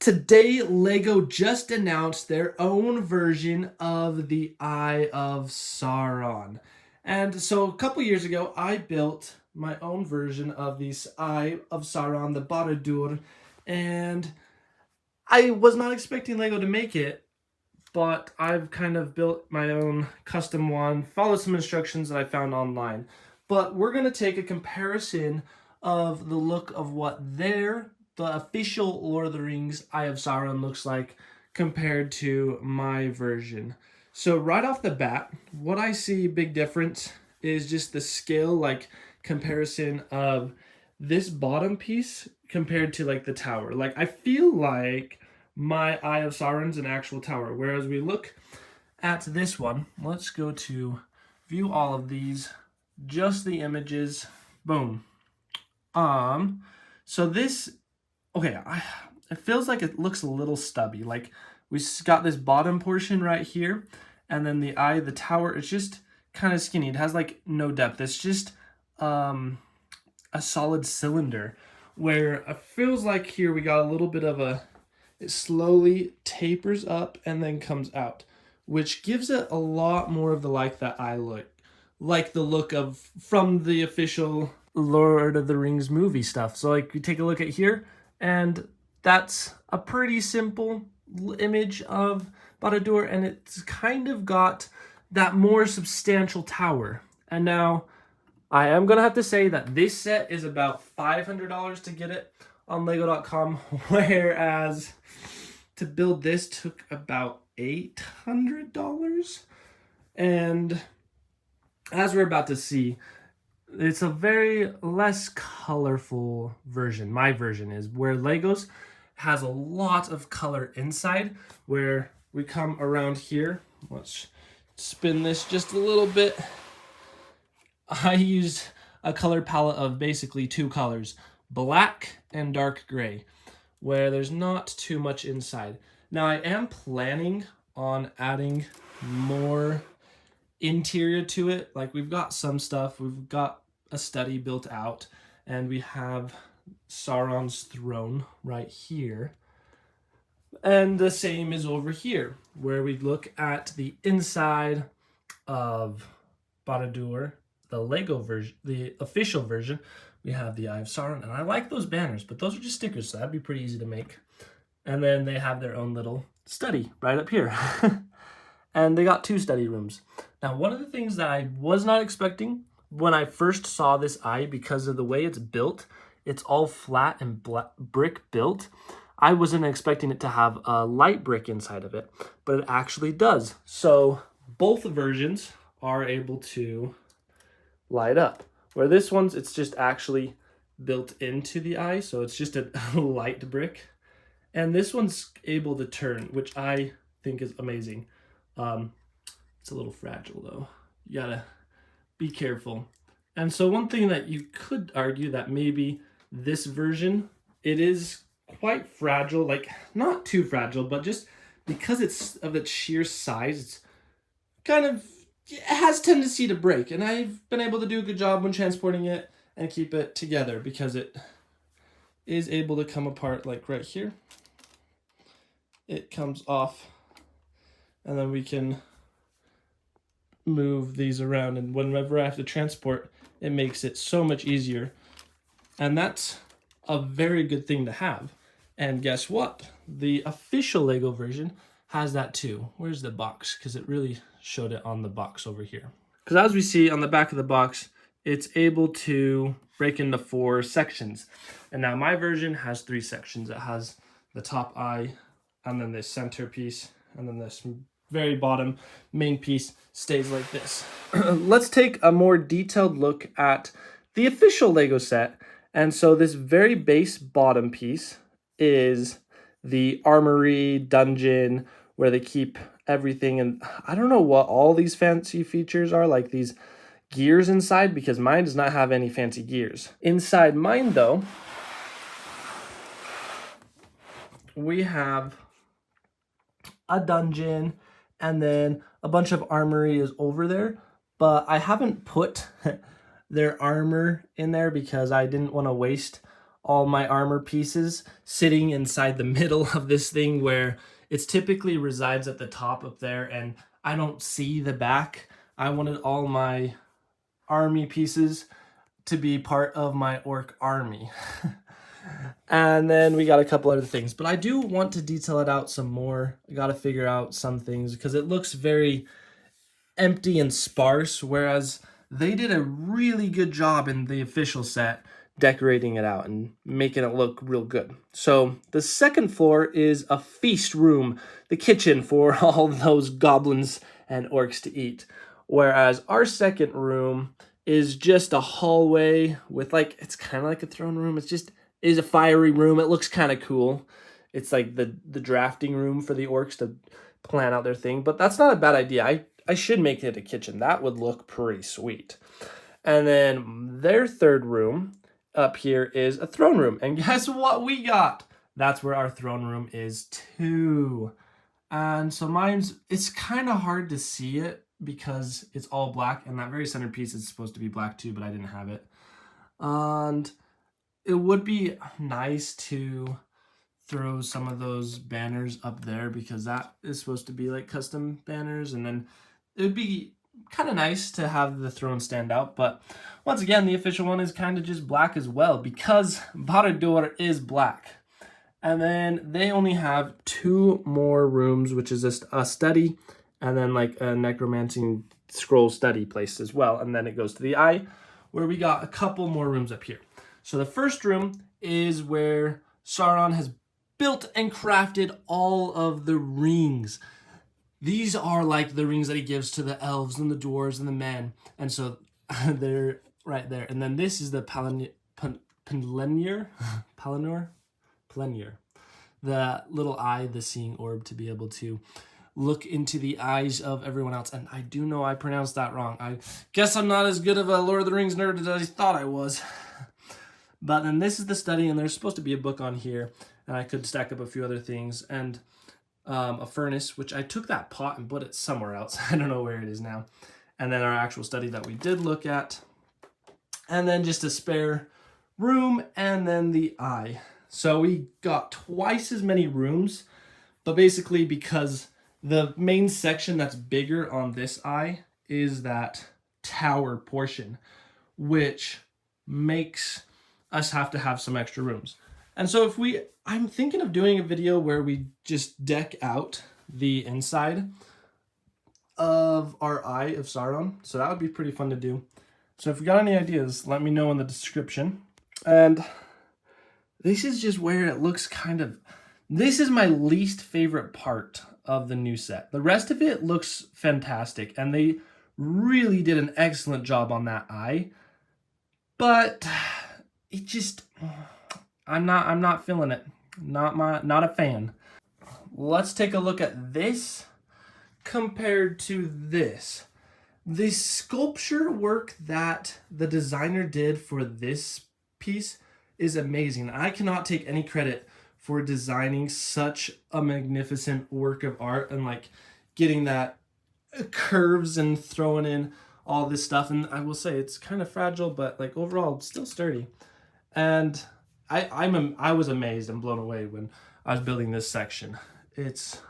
Today, LEGO just announced their own version of the Eye of Sauron. And so a couple years ago, I built my own version of this Eye of Sauron, the Barad-dûr, and I was not expecting LEGO to make it, but I've kind of built my own custom one, followed some instructions that I found online. But we're going to take a comparison of the look of what the official Lord of the Rings Eye of Sauron looks like compared to my version. So right off the bat, what I see big difference is just the scale, like comparison of this bottom piece compared to like the tower. Like I feel like my Eye of Sauron's an actual tower, whereas we look at this one, let's go to view all of these, just the images, boom. So this, okay, it feels like it looks a little stubby. Like we got this bottom portion right here, and then the eye, the tower, it's just kind of skinny. It has like no depth. It's just a solid cylinder, where it feels like here we got a little bit of it slowly tapers up and then comes out, which gives it a lot more of the like that eye look, like the look of from the official Lord of the Rings movie stuff. So like you take a look at here, and that's a pretty simple image of Barad-dûr, and it's kind of got that more substantial tower. And now I am gonna have to say that this set is about $500 to get it on lego.com, whereas to build this took about $800. And as we're about to see, it's a very less colorful version. My version is, where Legos has a lot of color inside, where we come around here. Let's spin this just a little bit. I used a color palette of basically two colors, black and dark gray, where there's not too much inside. Now I am planning on adding more interior to it. Like we've got some stuff, we've got a study built out, and we have Sauron's throne right here. And the same is over here, where we look at the inside of Barad-dûr, the LEGO version, the official version. We have the Eye of Sauron, and I like those banners, but those are just stickers, so that'd be pretty easy to make. And then they have their own little study right up here. And they got two study rooms. Now, one of the things that I was not expecting when I first saw this eye, because of the way it's built, it's all flat and brick built. I wasn't expecting it to have a light brick inside of it, but it actually does. So both versions are able to light up. Where this one's, it's just actually built into the eye, so it's just a light brick. And this one's able to turn, which I think is amazing. It's a little fragile though. You gotta be careful. And so one thing that you could argue that maybe this version, it is quite fragile, like not too fragile, but just because it's of its sheer size, it's kind of, it has tendency to break, and I've been able to do a good job when transporting it and keep it together, because it is able to come apart like right here. It comes off, and then we can move these around, and whenever I have to transport, it makes it so much easier. And that's a very good thing to have. And guess what? The official LEGO version has that too. Where's the box? Because it really showed it on the box over here. Because as we see on the back of the box, it's able to break into 4 sections. And now my version has 3 sections. It has the top eye, and then this center piece, and then this very bottom main piece stays like this. Let's take a more detailed look at the official LEGO set. And so this very base bottom piece is the armory dungeon, where they keep everything. And I don't know what all these fancy features are, like these gears inside, because mine does not have any fancy gears. Inside mine though, we have a dungeon, and then a bunch of armory is over there, but I haven't put their armor in there because I didn't want to waste all my armor pieces sitting inside the middle of this thing where it's typically resides at the top up there, and I don't see the back. I wanted all my army pieces to be part of my orc army. And then we got a couple other things, but I do want to detail it out some more. I got to figure out some things because it looks very empty and sparse, whereas they did a really good job in the official set decorating it out and making it look real good. So the second floor is a feast room, the kitchen for all those goblins and orcs to eat, whereas our second room is just a hallway with, like, it's kind of like a throne room. It's just is a fiery room. It looks kind of cool. It's like the drafting room for the orcs to plan out their thing, but that's not a bad idea. I should make it a kitchen. That would look pretty sweet. And then their third room up here is a throne room. And guess what we got? That's where our throne room is too. And so it's kind of hard to see it because it's all black, and that very centerpiece is supposed to be black too, but I didn't have it. And it would be nice to throw some of those banners up there because that is supposed to be like custom banners, and then it would be kind of nice to have the throne stand out. But once again, the official one is kind of just black as well because Barad-dûr is black. And then they only have 2 more rooms, which is just a study and then like a necromancy scroll study place as well. And then it goes to the eye, where we got a couple more rooms up here. So the first room is where Sauron has built and crafted all of the rings. These are like the rings that he gives to the elves and the dwarves and the men. And so they're right there. And then this is the Palinur, the little eye, the seeing orb, to be able to look into the eyes of everyone else. And I do know I pronounced that wrong. I guess I'm not as good of a Lord of the Rings nerd as I thought I was. But then this is the study, and there's supposed to be a book on here, and I could stack up a few other things, and a furnace, which I took that pot and put it somewhere else. I don't know where it is now. And then our actual study that we did look at, and then just a spare room, and then the eye. So we got twice as many rooms, but basically because the main section that's bigger on this eye is that tower portion, which makes us have to have some extra rooms. And so I'm thinking of doing a video where we just deck out the inside of our Eye of Sauron. So that would be pretty fun to do. So if you got any ideas, let me know in the description. And this is just where it looks this is my least favorite part of the new set. The rest of it looks fantastic, and they really did an excellent job on that eye. But it just, I'm not feeling it. Not a fan. Let's take a look at this compared to this. The sculpture work that the designer did for this piece is amazing. I cannot take any credit for designing such a magnificent work of art and like getting that curves and throwing in all this stuff. And I will say it's kind of fragile, but like overall it's still sturdy. And I was amazed and blown away when I was building this section. It's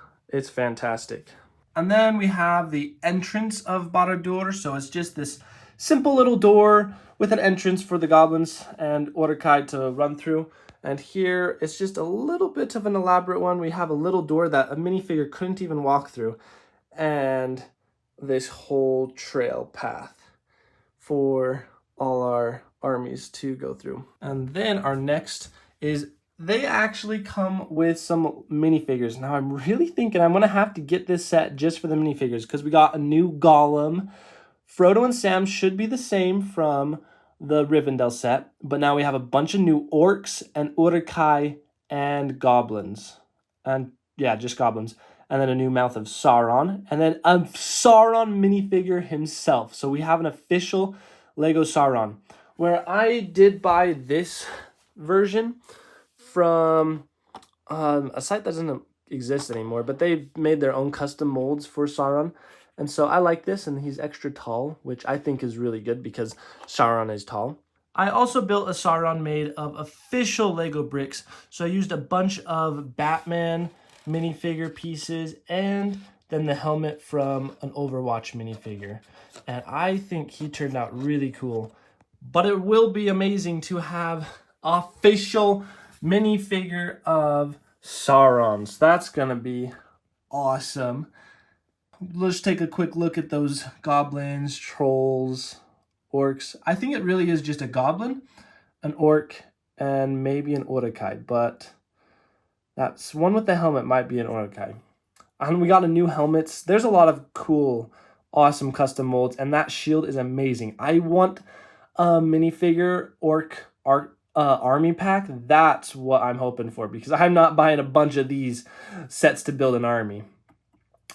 fantastic. And then we have the entrance of Barad-dûr. So it's just this simple little door with an entrance for the goblins and Uruk-hai to run through. And here it's just a little bit of an elaborate one. We have a little door that a minifigure couldn't even walk through. And this whole trail path for all our armies to go through. And then our next is they actually come with some minifigures. Now I'm really thinking I'm going to have to get this set just for the minifigures because we got a new Gollum. Frodo and Sam should be the same from the Rivendell set, but now we have a bunch of new orcs and Uruk-hai and goblins. And yeah, just goblins. And then a new Mouth of Sauron, and then a Sauron minifigure himself. So we have an official LEGO Sauron, where I did buy this version from a site that doesn't exist anymore, but they've made their own custom molds for Sauron. And so I like this, and he's extra tall, which I think is really good because Sauron is tall. I also built a Sauron made of official Lego bricks. So I used a bunch of Batman minifigure pieces and then the helmet from an Overwatch minifigure. And I think he turned out really cool. But it will be amazing to have official minifigure of Sauron. So that's gonna be awesome. Let's take a quick look at those goblins, trolls, orcs. I think it really is just a goblin, an orc, and maybe an Uruk-hai, but that's one with the helmet might be an Uruk-hai. And we got a new helmets. There's a lot of cool, awesome custom molds, and that shield is amazing. I want a minifigure orc army pack. That's what I'm hoping for, because I'm not buying a bunch of these sets to build an army.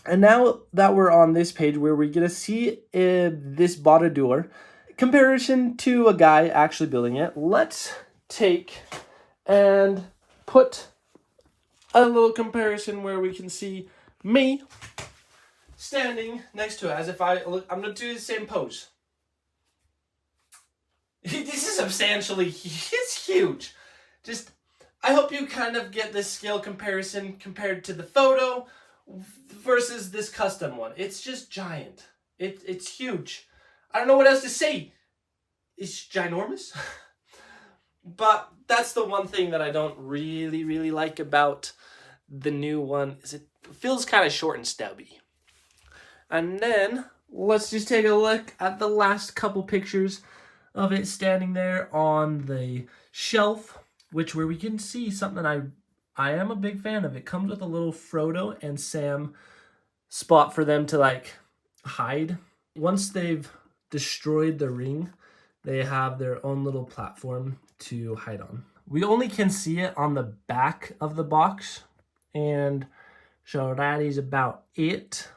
And now that we're on this page where we get to see this Barad-dûr comparison to a guy actually building it, let's take and put a little comparison where we can see me standing next to it as if I'm going to do the same pose. This is substantially, it's huge. Just, I hope you kind of get this scale comparison compared to the photo versus this custom one. It's just giant. It's huge. I don't know what else to say. It's ginormous. But that's the one thing that I don't really like about the new one, is it feels kind of short and stubby. And then let's just take a look at the last couple pictures of it standing there on the shelf, where we can see something I am a big fan of. It comes with a little Frodo and Sam spot for them to like hide. Once they've destroyed the ring, they have their own little platform to hide on. We only can see it on the back of the box, and so that is about it.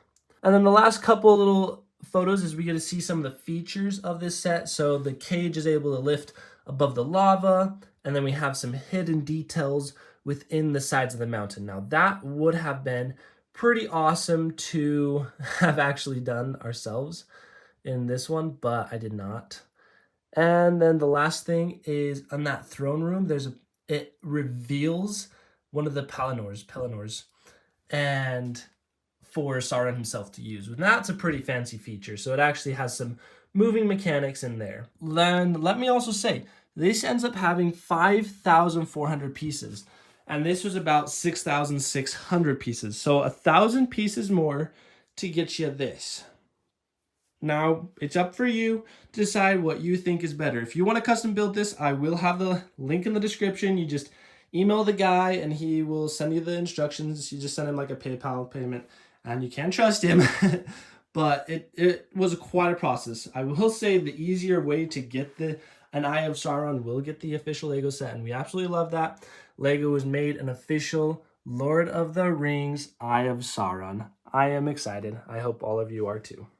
And then the last couple little photos is we get to see some of the features of this set. So the cage is able to lift above the lava, and then we have some hidden details within the sides of the mountain. Now that would have been pretty awesome to have actually done ourselves in this one, but I did not. And then the last thing is on that throne room, it reveals one of the Pelennors, and for Sauron himself to use. And that's a pretty fancy feature. So it actually has some moving mechanics in there. Then let me also say, this ends up having 5,400 pieces. And this was about 6,600 pieces. So 1,000 pieces more to get you this. Now, it's up for you to decide what you think is better. If you want to custom build this, I will have the link in the description. You just email the guy and he will send you the instructions. You just send him like a PayPal payment and you can trust him. But it was quite a process. I will say the easier way to get an Eye of Sauron will get the official Lego set, and we absolutely love that. Lego has made an official Lord of the Rings Eye of Sauron. I am excited. I hope all of you are too.